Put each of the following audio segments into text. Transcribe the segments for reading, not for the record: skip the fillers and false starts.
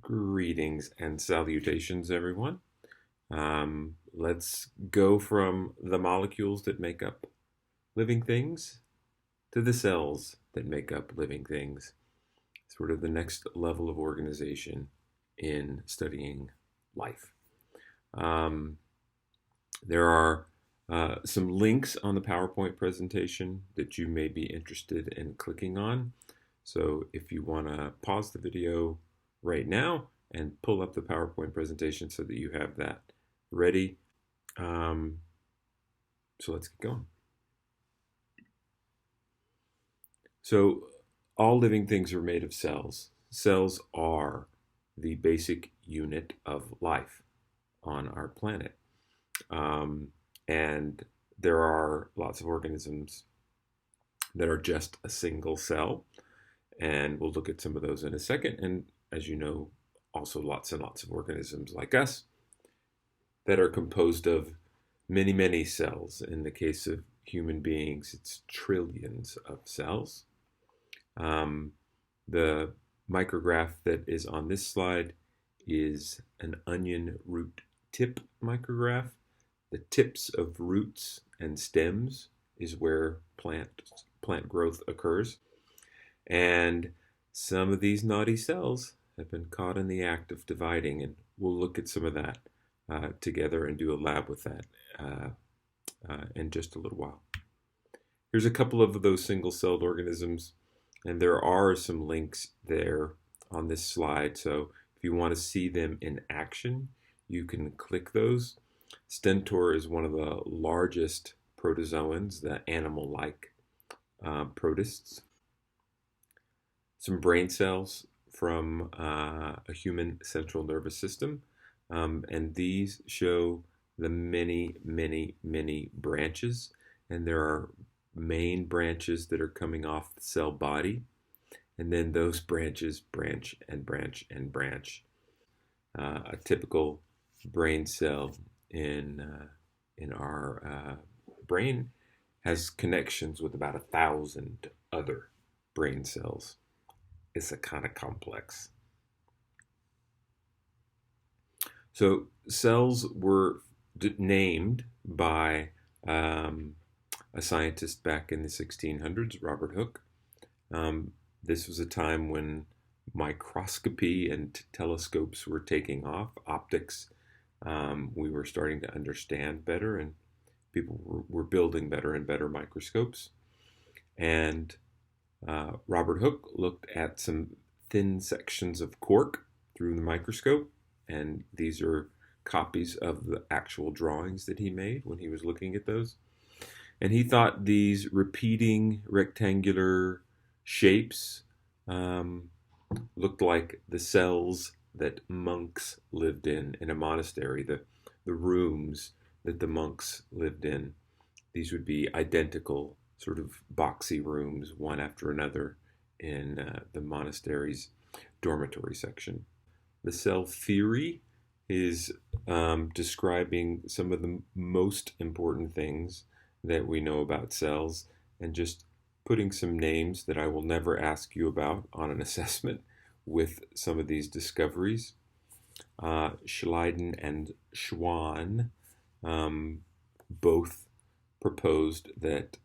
Greetings and salutations, everyone. Let's go from the molecules that make up living things to the cells that make up living things. Sort of the next level of organization in studying life. There are some links on the PowerPoint presentation that you may be interested in clicking on. So if you want to pause the video right now and pull up the PowerPoint presentation so that you have that ready. So let's get going. So all living things are made of cells. Cells are the basic unit of life on our planet. And there are lots of organisms that are just a single cell. And we'll look at some of those in a second. And as you know, also lots and lots of organisms like us that are composed of many, many cells. In the case of human beings, it's trillions of cells. The micrograph that is on this slide is an onion root tip micrograph. The tips of roots and stems is where plant growth occurs. And some of these naughty cells have been caught in the act of dividing, and we'll look at some of that together and do a lab with that in just a little while. Here's a couple of those single-celled organisms, and there are some links there on this slide. So if you want to see them in action, you can click those. Stentor is one of the largest protozoans, the animal-like protists. Some brain cells from a human central nervous system. And these show the many, many, many branches. And there are main branches that are coming off the cell body. And then those branches branch and branch and branch. A typical brain cell in our brain has connections with about 1,000 other brain cells. It's a kind of complex. So cells were named by a scientist back in the 1600s, Robert Hooke. This was a time when microscopy and telescopes were taking off, optics. We were starting to understand better, and people were building better and better microscopes. And Robert Hooke looked at some thin sections of cork through the microscope, and these are copies of the actual drawings that he made when he was looking at those. And he thought these repeating rectangular shapes looked like the cells that monks lived in a monastery, the rooms that the monks lived in. These would be identical sort of boxy rooms, one after another, in the monastery's dormitory section. The cell theory is describing some of the most important things that we know about cells, and just putting some names that I will never ask you about on an assessment with some of these discoveries. Schleiden and Schwann both proposed that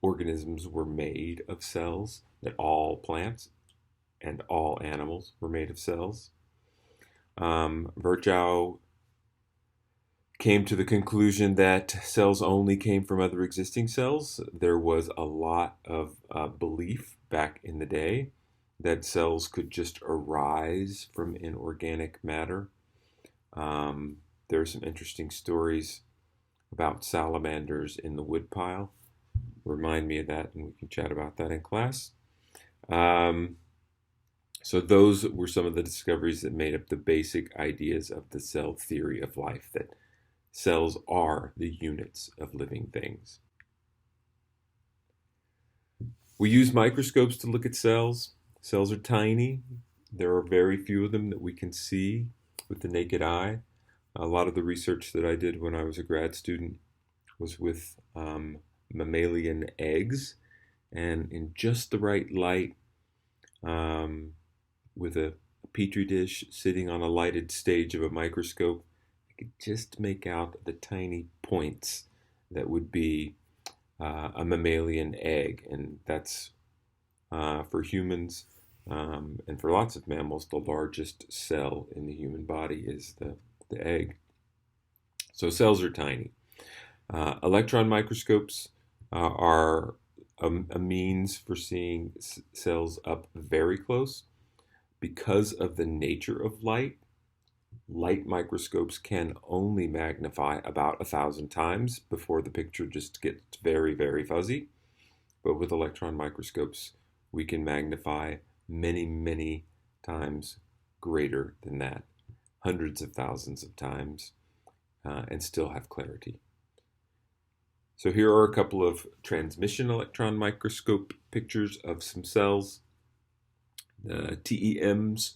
organisms were made of cells, that all plants and all animals were made of cells. Virchow came to the conclusion that cells only came from other existing cells. There was a lot of belief back in the day that cells could just arise from inorganic matter. There are some interesting stories about salamanders in the woodpile. Remind me of that, and we can chat about that in class. So those were some of the discoveries that made up the basic ideas of the cell theory of life, that cells are the units of living things. We use microscopes to look at cells. Cells are tiny. There are very few of them that we can see with the naked eye. A lot of the research that I did when I was a grad student was with mammalian eggs, and in just the right light, with a a petri dish sitting on a lighted stage of a microscope, I could just make out the tiny points that would be a mammalian egg, and that's for humans and for lots of mammals, the largest cell in the human body is the egg. So cells are tiny. Electron microscopes are a means for seeing cells up very close. Because of the nature of light, light microscopes can only magnify about 1,000 times before the picture just gets very, very fuzzy. But with electron microscopes, we can magnify many, many times greater than that, hundreds of thousands of times, and still have clarity. So here are a couple of transmission electron microscope pictures of some cells. The TEMs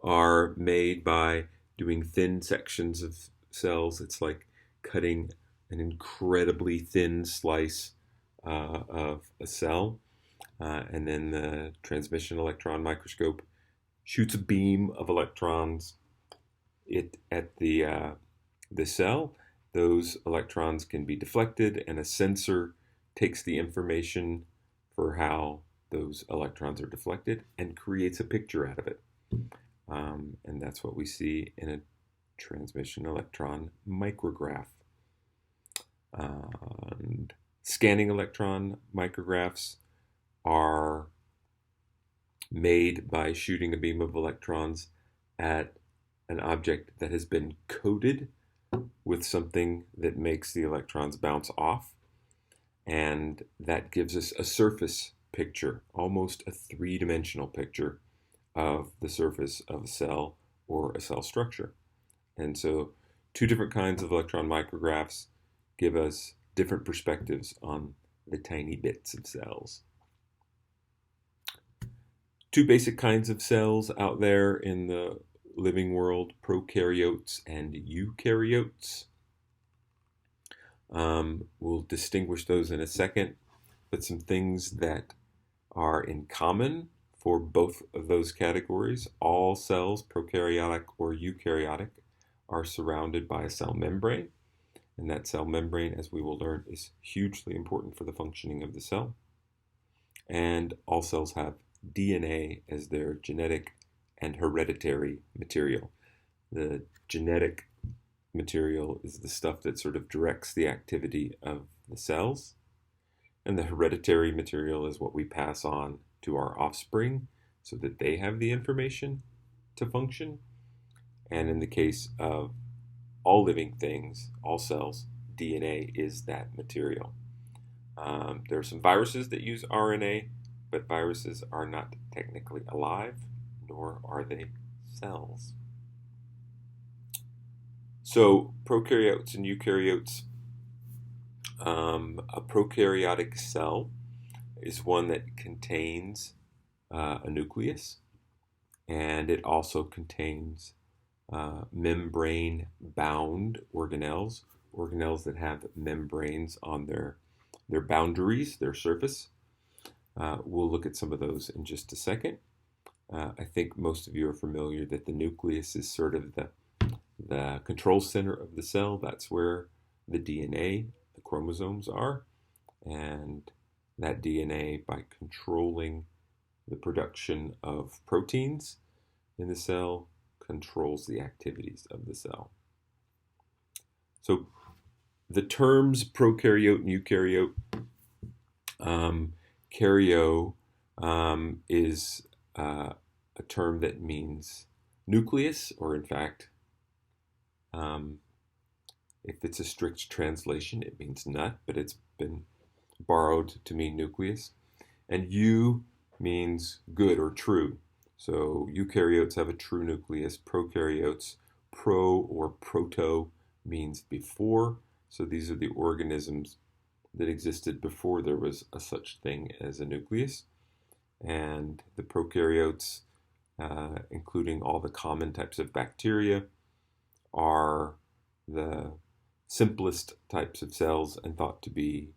are made by doing thin sections of cells. It's like cutting an incredibly thin slice of a cell. And then the transmission electron microscope shoots a beam of electrons at the cell. Those electrons can be deflected, and a sensor takes the information for how those electrons are deflected and creates a picture out of it. And that's what we see in a transmission electron micrograph. And scanning electron micrographs are made by shooting a beam of electrons at an object that has been coated with something that makes the electrons bounce off. And that gives us a surface picture, almost a three-dimensional picture of the surface of a cell or a cell structure. And so two different kinds of electron micrographs give us different perspectives on the tiny bits of cells. Two basic kinds of cells out there in the living world, prokaryotes and eukaryotes. We'll distinguish those in a second, but some things that are in common for both of those categories. All cells, prokaryotic or eukaryotic, are surrounded by a cell membrane, and that cell membrane, as we will learn, is hugely important for the functioning of the cell. And all cells have DNA as their genetic and hereditary material. The genetic material is the stuff that sort of directs the activity of the cells, and the hereditary material is what we pass on to our offspring so that they have the information to function. And in the case of all living things, all cells, DNA is that material. There are some viruses that use RNA, but viruses are not technically alive, nor are they cells. So prokaryotes and eukaryotes. A prokaryotic cell is one that contains a nucleus, and it also contains membrane-bound organelles, organelles that have membranes on their boundaries, their surface. We'll look at some of those in just a second. I think most of you are familiar that the nucleus is sort of the control center of the cell. That's where the DNA, the chromosomes are. And that DNA, by controlling the production of proteins in the cell, controls the activities of the cell. So the terms prokaryote and eukaryote, karyo is a term that means nucleus, or in fact, if it's a strict translation, it means nut, but it's been borrowed to mean nucleus. And eu means good or true. So eukaryotes have a true nucleus. Prokaryotes, pro or proto means before. So these are the organisms that existed before there was a such thing as a nucleus. And the prokaryotes, including all the common types of bacteria, are the simplest types of cells and thought to be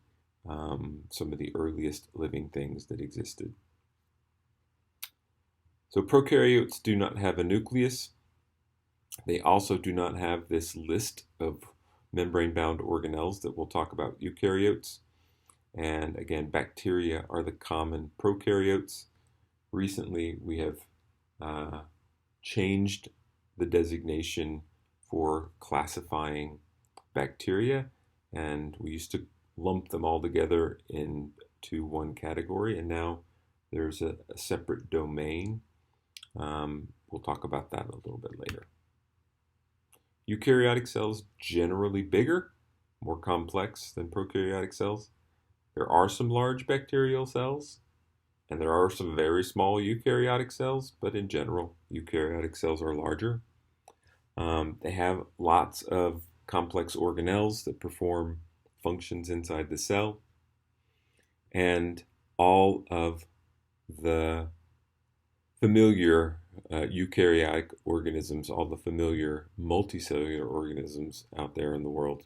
some of the earliest living things that existed. So prokaryotes do not have a nucleus. They also do not have this list of membrane-bound organelles that we'll talk about eukaryotes. And again, bacteria are the common prokaryotes. Recently, we have changed the designation for classifying bacteria, and we used to lump them all together into one category, and now there's a separate domain. We'll talk about that a little bit later. Eukaryotic cells generally bigger, more complex than prokaryotic cells. There are some large bacterial cells, and there are some very small eukaryotic cells, but in general, eukaryotic cells are larger. They have lots of complex organelles that perform functions inside the cell, and all of the familiar eukaryotic organisms, all the familiar multicellular organisms out there in the world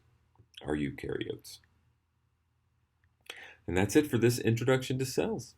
are eukaryotes. And that's it for this introduction to cells.